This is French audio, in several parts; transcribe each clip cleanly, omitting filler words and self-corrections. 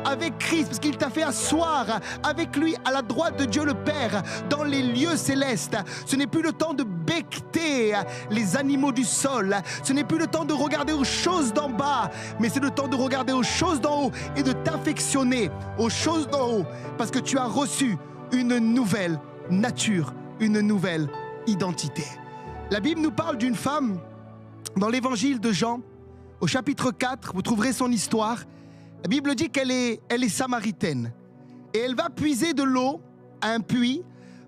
avec Christ, parce qu'il t'a fait asseoir avec lui à la droite de Dieu le Père dans les lieux célestes. Ce n'est plus le temps de becqueter les animaux du sol, ce n'est plus le temps de regarder aux choses d'en bas, mais c'est le temps de regarder aux choses d'en haut et de t'affectionner aux choses d'en haut, parce que tu as reçu une nouvelle nature, une nouvelle identité. La Bible nous parle d'une femme dans l'évangile de Jean, au chapitre 4, vous trouverez son histoire. La Bible dit qu'elle est samaritaine et elle va puiser de l'eau à un puits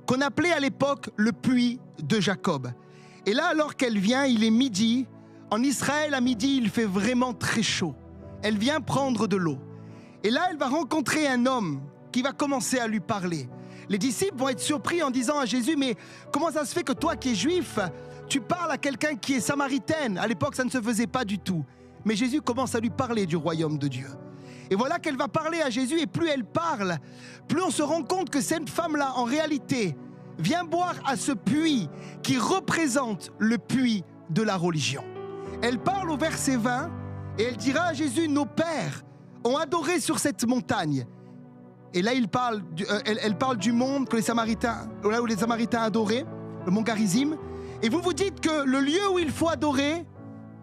qu'on appelait à l'époque le puits de Jacob. Et là, alors qu'elle vient, il est midi. En Israël, à midi, il fait vraiment très chaud. Elle vient prendre de l'eau. Et là, elle va rencontrer un homme qui va commencer à lui parler. Les disciples vont être surpris en disant à Jésus, mais comment ça se fait que toi qui es juif, tu parles à quelqu'un qui est samaritaine? À l'époque, ça ne se faisait pas du tout. Mais Jésus commence à lui parler du royaume de Dieu. Et voilà qu'elle va parler à Jésus, et plus elle parle, plus on se rend compte que cette femme-là, en réalité, vient boire à ce puits qui représente le puits de la religion. Elle parle au verset 20, et elle dira à Jésus, nos pères ont adoré sur cette montagne. Et là, elle parle du monde que les Samaritains, là où les Samaritains adoraient, le mont Garizim. Et vous vous dites que le lieu où il faut adorer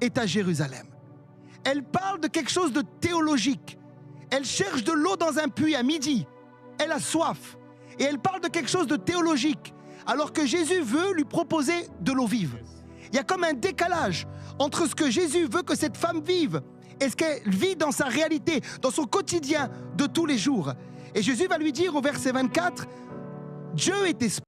est à Jérusalem. Elle parle de quelque chose de théologique. Elle cherche de l'eau dans un puits à midi. Elle a soif. Et elle parle de quelque chose de théologique, alors que Jésus veut lui proposer de l'eau vive. Il y a comme un décalage entre ce que Jésus veut que cette femme vive et ce qu'elle vit dans sa réalité, dans son quotidien de tous les jours. Et Jésus va lui dire au verset 24, Dieu est esprit.